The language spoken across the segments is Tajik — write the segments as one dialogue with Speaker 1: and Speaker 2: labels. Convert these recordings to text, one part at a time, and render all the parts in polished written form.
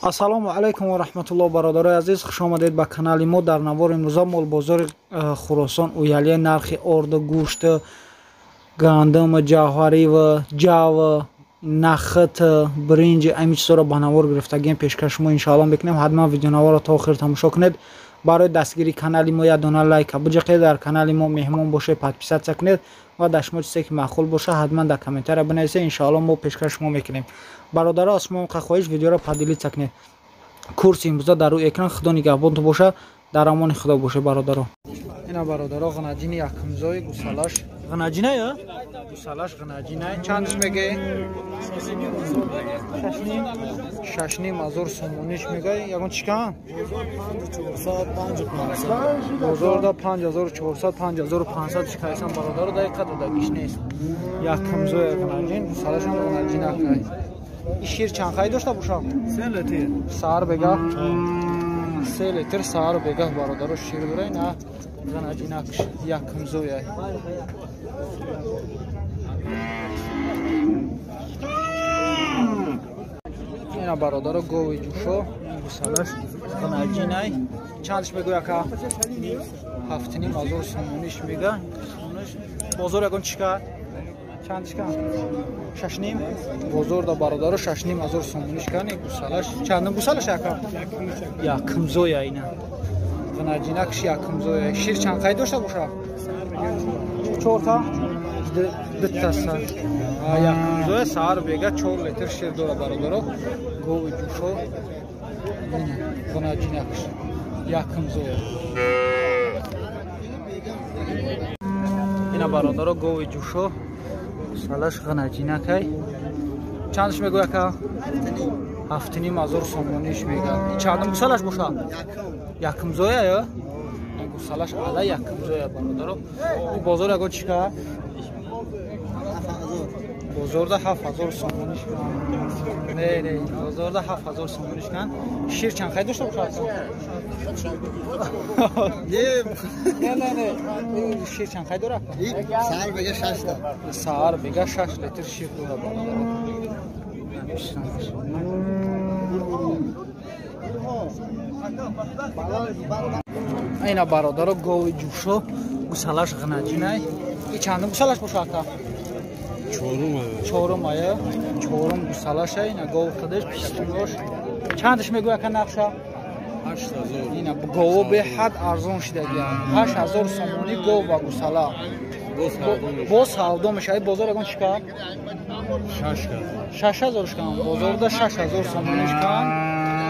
Speaker 1: Ассалому алайкум ва раҳматуллоҳи бародарои азиз, хуш омадед ба канали мо. Дар навори имрӯза мол бозори Хӯросон уялия нархи орда, гӯшт, гандум, ҷавҳарӣ ва ҷав, нахат, бринҷ ами чизора ба навор гирифтагием пешкаш шумо иншоалло мекунем. ҳатман видеонаворро то охир тамошо кунед. барои дастгирии канали мо як дона лайка биҷиқед, дар канали мо меҳмон бошед подписатсия кунед ва дар шумо чизе ки маъқул боша ҳатман дар комментария бинависед. иншоалло мо пешкаш шумо мекунем. бародаро, аз шумо хоҳиш видеоро падилитсия кунед. курси имрӯза дар рӯи экран. худо нигаҳбонту боша, дар амони худо боше бародаро. ина бародаро ғанаҷини якумзои гусалаш. ғанаҷиная гусалаш ғанаҷинай чандш мегӯи? 6,500 сомониш мегӯи. ягон чикан? бозорда 5400 5500 чикайсан бародаро. дақиқа додагиш нест. якумзои ғанаҷин гусалаш ғанаҷинакай. шир чанд хай дошта боша? 3 литр сар бега 3 литр сар бега бародаро шир дорай. на ғанаҷинак якумзояй. ина бародаро гови ҷушо гусалаш ғанаҷинай чандш мегӯя ка? 7,500 сомониш мега. бозор ягон чика чандишка? 6,5 бозор да бародаро 6,500 сомониш кани гусалаш. чандум гусалаш яка? якумзоя ина ғанаҷинакш якумзоя. шир чанд қай дошта боша? 4та дутта сар. якумзоя сар бега 4 литр шир дора бародаро. гови ҷушо ғанаҷинакш якумзоя. ина бародаро гови ҷушо гусалаш ғанаҷинакай чандш мегӯя ка? 7,500 сомониш мега. чандум гусалаш боша? якумзоя ё? гусалаш ала якумзоя бародаро. бозор ягон чика? бозорда 7000 сомониш кан. не бозорда 7000 сомониш кан. шир чанд хай дошта боша? не шир чанд хай дора? сар бега 6 та. сар бега 6 литр шир дора бародаро. ина бародаро гови ҷушо гусалаш ғанаҷинай. и чандум гусалаш боша ака? чорум ая. чорум гусалаша. ина гови худаш пистунош чандш мегӯя ка нақша? 8000. ина гово беҳад арзон шудагиям. 8000 сомонӣ гов ва гусала. боз савдо мешавад. бозор ягон чика? 6000 шкан. бозорда 6000 сомониш кан.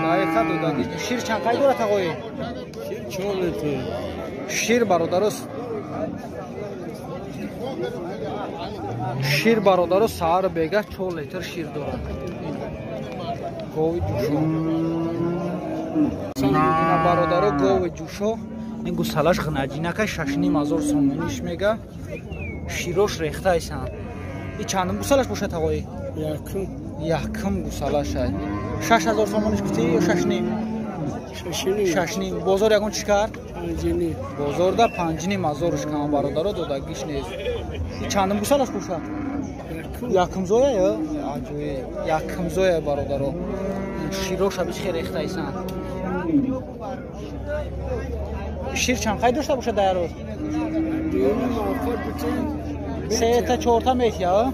Speaker 1: дақиқа додаги. шир чанд қай дорад ағои? шир 4 литр. шир бародаро шир бародаро сар бега 4 литр шир дорад. гови ҷушо ина бародаро гови ҷушо ин гусалаш ғанаҷинакай 6,500 сомониш мега. широш рехтайсан. и чандум гусалаш бошад ағои? якум гусалашай. 6000 сомониш гуфти ё 6,5? 6,5. бозор ягон чикар? бозорда 5,500 шкан бародаро додагиш нест. и чандум гусалаш бошад? якумзоя ё? аҷоиб. якумзоя бародаро. широша бисхе рехтайсан. шир чанд қай дошта бошад дар рӯз? 3 та 4 та метия.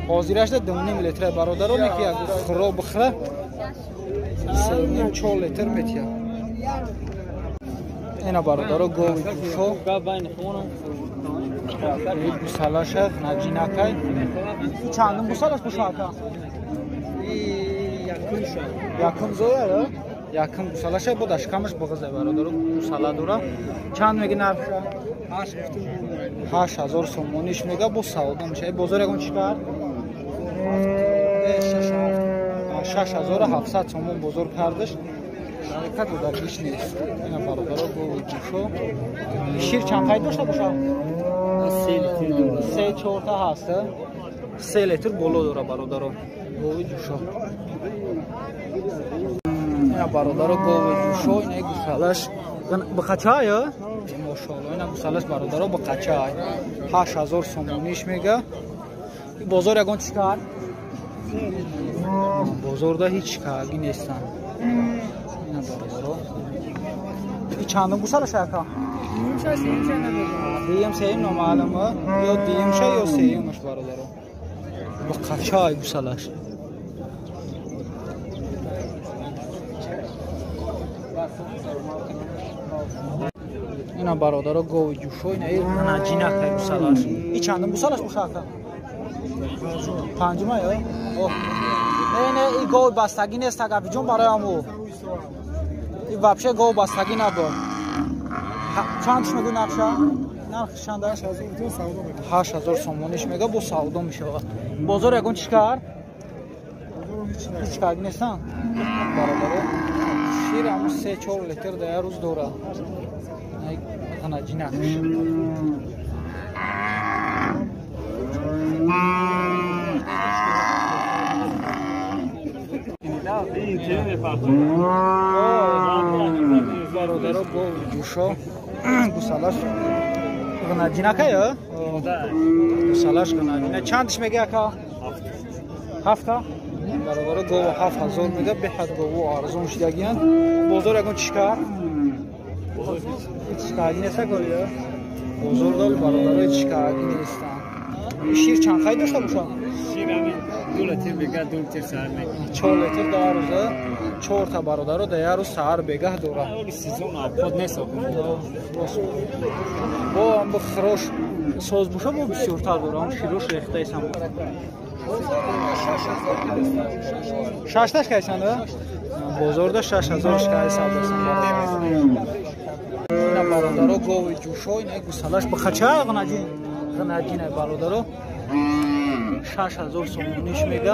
Speaker 1: ҳозирашда 2,5 литр бародаро неки як хӯрок бихӯра 3,5-4 литр метия. ина бародаро гови ҷушо гусалаша ғанаҷинакай. чандум гусалаш боша ака? якумзоя ё? якум гусалаша бо дашкамаш боғаза бародаро. гусала дора. чанд меги нарша? 8000 сомониш мега. бо савдо мешавад. бозор ягон чикар? 6700 сомон бозор кардаш. дақиқа додагиш нест. ина бародаро гови ҷушо шир чанд қай дошта боша? 3-4 та ҳаст. 3 литр боло дора бародаро. гови ҷушо ина бародаро гови ҷушо. ина гусалаш бақача ё? мошоалло. ина гусалаш бародаро бақача 8000 сомониш мега. бозор ягон чикар? бозорда ҳеч карги нестанд. اینا برادرها این چندم گوسالش اکا؟ دیم سه نامعلومه یا دیم شه یا سهیمش برادرها با قچای گوسالش اینا برادرها گوی جوشو اینا نجینک های گوسالش این چندم گوسالش باشه اکا؟ پنجمه یا؟ نه این گوی بستگی نیست اگه جون برای همو این وابشه گوی بستگی نبود چندش میگو نقشه؟ نرخش چنده؟ 8000 سومونش میگه با سودا میشه بازار یکون چیکار؟ هیچ کاری نیستن برادره شیر همون 3-4 لیتر در روز دوره غنجی نکش برادره با جوشا گوسالش غنجی نکه یا؟ گوسالش غنجی نه چندش میگه اکا؟ 7 برادر گوه 7000 میگه به حد گوه ارزون شدگیان بازار یکون چیکار؟ چیکاری نیست گویه؟ بازار دال برادر چیکاری نیستن شیر چند خیلی داشته باشم؟
Speaker 2: شیر همین 2 لیتر بگه 2 لیتر سهر میگه
Speaker 1: 4 لیتر در روزه 4 تا برادر رو در روز سهر بگه دوره
Speaker 2: اولی سیزون آبخود نیست
Speaker 1: با هم بخروش ساز باشه با بسیارتر دوره هم شیروش ریخته ایست هم ششتش که ایسنده؟ بازار ده 6000 شکای سودا سنده اینا برادرها گوی جوشو اینا گوسالش بخچه غنجین غنجینه برادرها 6000 سومونیش میگه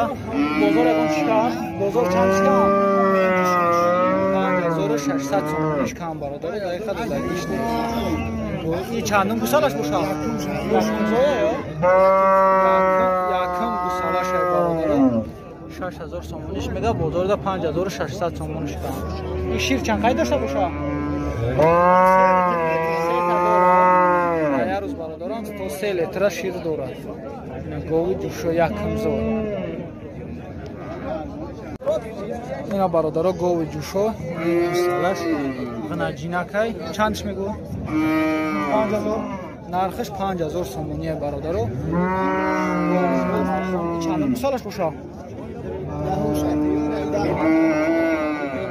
Speaker 1: بازار یکون چیکار؟ بازار چند چیکار؟ 5600 سومونیش کم برادره دقیقه دو درگیش نیست این چندم گوسالش باشه؟ یکم گوسالش برادره 6000 سومونیش میگه بازار ده 5600 سومونیش کم این شیر چند خیلی داشته باشه؟ 3 تا روز برادران تا 3 لیتر شیر داره گوی جوشو یکم زور اینا برادرها گوی جوشو گوسالش غنجینکای چندش میگو؟ 5000 نرخش 5000 سومونیه برادرها چند گوسالش باشه؟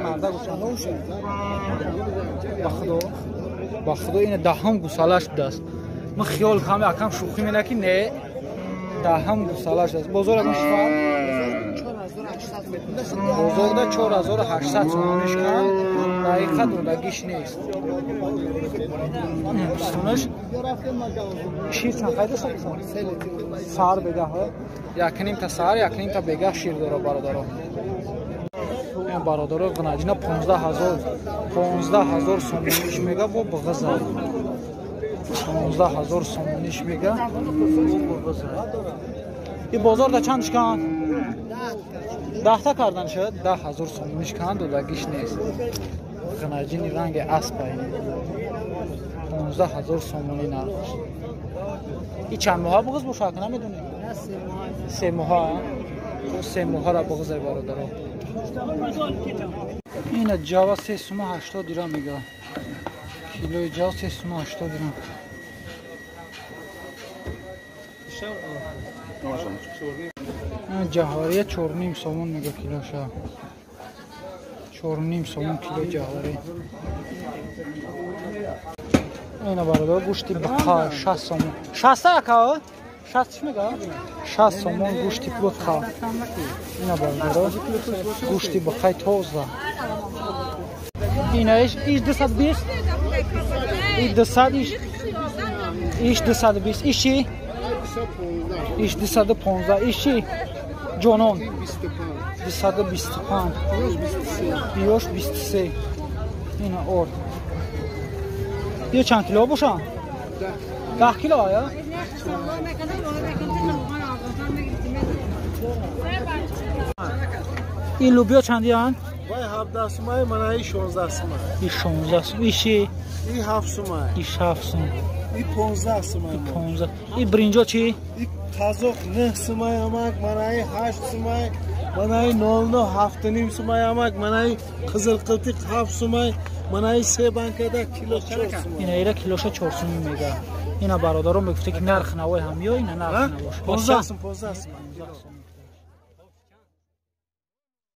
Speaker 1: مرده گوشه با خدا این دهم گوسالش دست من خیال کنم یکم شوخی میکنه که نه دهم گوسالش است بازار یکون چقدر؟ بازار ده 4800 سومونیش کن دقیقه دولگیش نیست سونش شیر چند خیلی داشته سهر بگه ها یکنیم تا سهر یکنیم تا بگه شیر داره برادرها این برادرها غنجینه 15000 سومونیش میگه با بغزه 15000 سومونیش میگه با بغزه این بازار ده چندش کن؟ 10 تا کردن شد 10000 سومونیش کن دولگیش نیست غنجینی رنگ اسب اینه 15000 سومونی نرخش این چند ماه بغز باشه که نمیدونی؟ 3 ماه تو 3 ماه را بغزه برادرها این جاوا 3 سومه 80 درهم میگه کیلوی جاوا 3 سومه 80 درهم جهاری 4.5 سومون میگه کیلوشه 4.5 سومون کیلو جهاری اینا برادر گوشتی بخا 60 سومون 60 اکا 60 میگه 60 سومون گوشتی بخا اینا برادر گوشتی بخای تازه اینا ایش 220 این 200 ایش 220 ایشی ایش 215 ایشی جانون 225 بیوش 23 اینا ارد یه چند کیلو باشن؟ 10 کیلو آیا؟ این لوبیا چندی هن؟
Speaker 3: وای 17 سومه من ای 16 سومه
Speaker 1: این 16 سومه ایشی؟
Speaker 3: این 7 سومه
Speaker 1: این 7 سومه
Speaker 3: این 15 سومای
Speaker 1: 15. این برنجا چی؟
Speaker 3: این قازق 9 سومای امک منای 8 سومای منای 09 7 نیم سومای امک منای قزل قلتیق 7 سومای منای 3 بانکدا کیلو 4 سومای
Speaker 1: اینا ایرا کیلوش 400 میگه. اینا برادرام میگفته که نرخ نوای هم یا اینا نرخ نباشه.
Speaker 3: 15 سومای